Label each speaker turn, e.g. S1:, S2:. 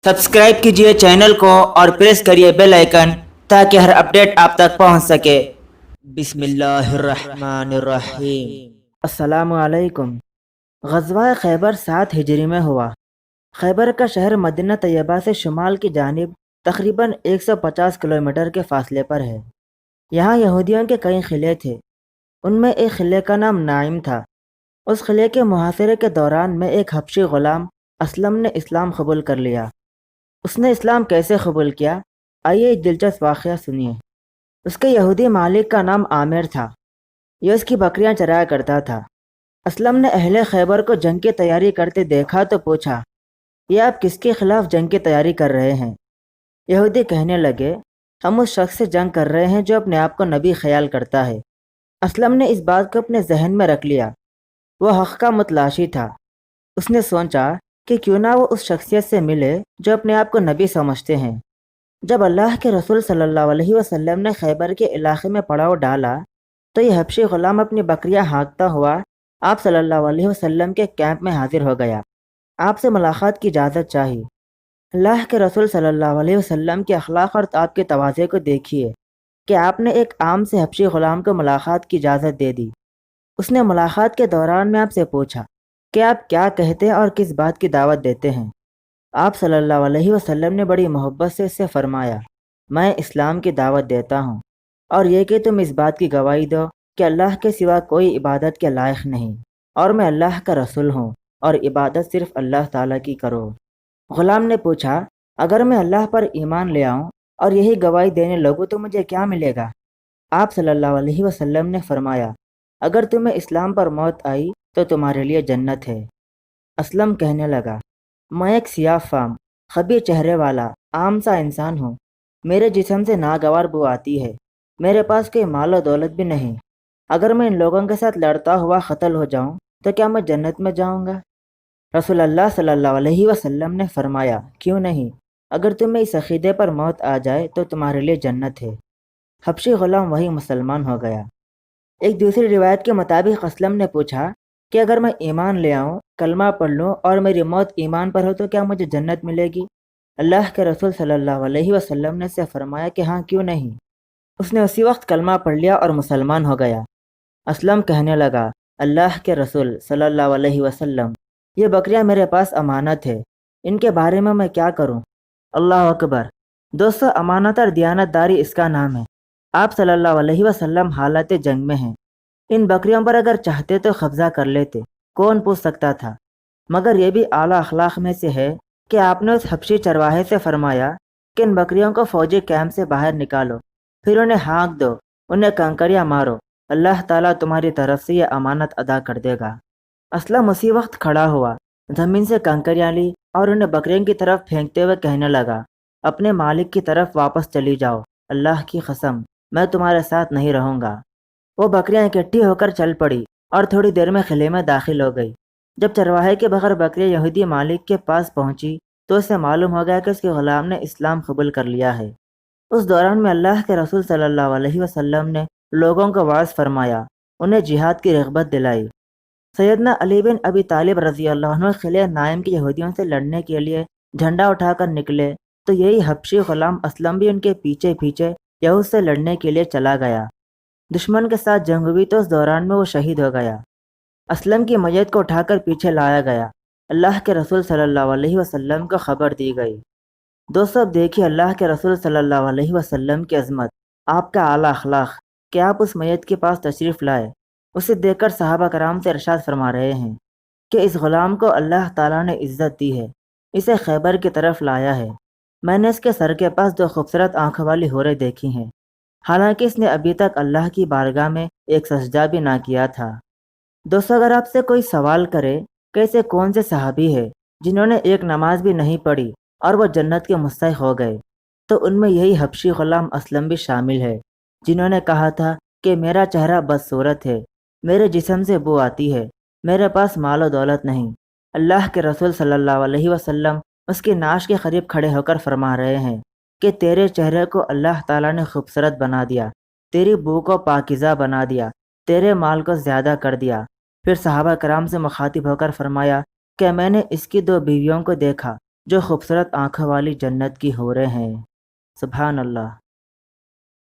S1: Subscribe कीजिए channel को और प्रेस करिए बेल आइकन ताकि हर अपडेट आप तक पहुंच सके। बिस्मिल्लाहिर्रहमानिर्रहीम। अस्सलामु अलैकुम। ग़ज़वा खैबर 7 हिजरी में हुआ। खैबर का शहर मदीना तैयबा से शुमाल की जानिब तकरीबन 150 किलोमीटर के फासले पर है। यहाँ यहूदियों के कई किले थे। उनमें एक किले का नाम नाइम था। उस किले के मुहासरे के दौरान में एक हबशी ग़ुलाम असलम ने इस्लाम कबूल कर लिया। उसने इस्लाम कैसे कबूल किया, आइए एक दिलचस्प वाक़या सुनिए। उसके यहूदी मालिक का नाम आमिर था। ये उसकी बकरियां चराया करता था। असलम ने अहले खैबर को जंग की तैयारी करते देखा तो पूछा, ये आप किसके खिलाफ जंग की तैयारी कर रहे हैं? यहूदी कहने लगे, हम उस शख्स से जंग कर रहे हैं जो अपने आप को नबी ख्याल करता है। असलम ने इस बात को अपने जहन में रख लिया। वह हक़ का मुतलाशी था। उसने सोचा कि क्यों ना वो उस शख्सियत से मिले जो अपने आप को नबी समझते हैं। जब अल्लाह के रसूल सल्लल्लाहु अलैहि वसल्लम ने खैबर के इलाके में पड़ाव डाला तो ये हबशी ग़ुलाम अपनी बकरियां हाँकता हुआ आप सल्लल्लाहु अलैहि वसल्लम के कैंप में हाजिर हो गया। आपसे मुलाकात की इजाज़त चाहिए। अल्लाह के रसूल सल्लल्लाहु अलैहि वसल्लम के अखलाक और आपके तवाज़े को देखिए कि आपने एक आम से हबशी ग़ुलाम को मुलाकात की इजाज़त दे दी। उसने मुलाकात के दौरान में आपसे पूछा कि आप क्या कहते हैं और किस बात की दावत देते हैं। आप सल्लल्लाहु अलैहि वसल्लम ने बड़ी मोहब्बत से इससे फरमाया, मैं इस्लाम की दावत देता हूँ और ये कि तुम इस बात की गवाही दो कि अल्लाह के सिवा कोई इबादत के लायक नहीं और मैं अल्लाह का रसूल हूँ और इबादत सिर्फ अल्लाह ताला की करो। ग़ुलाम ने पूछा, अगर मैं अल्लाह पर ईमान ले आऊँ और यही गवाही देने लगूँ तो मुझे क्या मिलेगा? आप सल्लल्लाहु अलैहि वसल्लम ने फरमाया, अगर तुम्हें इस्लाम पर मौत आई तो तुम्हारे लिए जन्नत है। असलम कहने लगा, मैं एक सियाह फाम खबी चेहरे वाला आम सा इंसान हूँ। मेरे जिस्म से नागवार बू आती है। मेरे पास कोई माल और दौलत भी नहीं। अगर मैं इन लोगों के साथ लड़ता हुआ क़त्ल हो जाऊँ तो क्या मैं जन्नत में जाऊँगा? रसूल अल्लाह सल्लल्लाहु अलैहि वसल्लम ने फरमाया, क्यों नहीं, अगर तुम्हें इस अक़ीदे पर मौत आ जाए तो तुम्हारे लिए जन्नत है। हबशी ग़ुलाम वही मुसलमान हो गया। एक दूसरी रिवायत के मुताबिक असलम ने पूछा कि अगर मैं ईमान ले आऊँ, कलमा पढ़ लूँ और मेरी मौत ईमान पर हो तो क्या मुझे जन्नत मिलेगी? अल्लाह के रसूल सल्लल्लाहु अलैहि वसल्लम ने से फरमाया कि हाँ, क्यों नहीं। उसने उसी वक्त कलमा पढ़ लिया और मुसलमान हो गया। असलम कहने लगा, अल्लाह के रसूल सल्लल्लाहु अलैहि वसल्लम, ये बकरियां मेरे पास अमानत है, इनके बारे में मैं क्या करूं? अल्लाह अकबर। दोस्तों, अमानत और दियानतदारी इसका नाम है। आप सल्लल्लाहु अलैहि वसल्लम हालत जंग में हैं। इन बकरियों पर अगर चाहते तो कब्जा कर लेते, कौन पूछ सकता था। मगर यह भी आला अखलाक में से है कि आपने उस हबशी चरवाहे से फरमाया कि इन बकरियों को फौजी कैंप से बाहर निकालो, फिर उन्हें हाँक दो, उन्हें कंकरियाँ मारो। अल्लाह ताला तुम्हारी तरफ से यह अमानत अदा कर देगा। असलम उसी वक्त खड़ा हुआ, ज़मीन से कंकरियाँ ली और उन्हें बकरियों की तरफ फेंकते हुए कहने लगा, अपने मालिक की तरफ वापस चली जाओ। अल्लाह की कसम, मैं तुम्हारे साथ नहीं रहूँगा। वो बकरियां इकट्ठी होकर चल पड़ी और थोड़ी देर में किले में दाखिल हो गई। जब चरवाहे के बगैर बकरियां यहूदी मालिक के पास पहुंची तो उसे मालूम हो गया कि उसके ग़ुलाम ने इस्लाम कबूल कर लिया है। उस दौरान में अल्लाह के रसूल सल्लल्लाहु अलैहि वसल्लम ने लोगों को वाज़ फरमाया, उन्हें जिहाद की रग़बत दिलाई। सैयदना अली बिन अबी तालिब रज़ी अल्लाह अन्हु किले नाइम के यहूदियों से लड़ने के लिए झंडा उठाकर निकले तो यही हबशी ग़ुलाम असलम भी उनके पीछे पीछे यहूद से लड़ने के लिए चला गया। दुश्मन के साथ जंग हुई तो उस दौरान में वो शहीद हो गया। असलम की मैयत को उठाकर पीछे लाया गया। अल्लाह के रसूल सल्लल्लाहु अलैहि वसल्लम को खबर दी गई। दोस्तों, अब देखिए अल्लाह के रसूल सल्लल्लाहु अलैहि वसल्लम की अज़मत, आपका आला अखलाक कि आप उस मैयत के पास तशरीफ़ लाए। उसे देखकर सहाबा कराम से इरशाद फरमा रहे हैं कि इस ग़ुलाम को अल्लाह ताला ने इज़्ज़त दी है, इसे खैबर की तरफ लाया है। मैंने इसके सर के पास 2 खूबसूरत आँखों वाली हूरें देखी हैं, हालांकि इसने अभी तक अल्लाह की बारगाह में एक सजदा भी ना किया था। दोस्तों, अगर आपसे कोई सवाल करे कि ऐसे कौन से सहाबी है जिन्होंने एक नमाज भी नहीं पढ़ी और वो जन्नत के मुस्तहिक हो गए, तो उनमें यही हबशी ग़ुलाम असलम भी शामिल है, जिन्होंने कहा था कि मेरा चेहरा बदसूरत है, मेरे जिस्म से बू आती है, मेरे पास माल और दौलत नहीं। अल्लाह के रसूल सल्लल्लाहु अलैहि वसल्लम उसकी नाश के करीब खड़े होकर फरमा रहे हैं कि तेरे चेहरे को अल्लाह ताला ने खूबसूरत बना दिया, तेरी बू को पाकीज़ा बना दिया, तेरे माल को ज़्यादा कर दिया। फिर सहाबा कराम से मुखातिब होकर फरमाया कि मैंने इसकी 2 बीवियों को देखा جو خوبصورت آنکھوں والی جنت کی حوریں ہیں۔ سبحان اللہ۔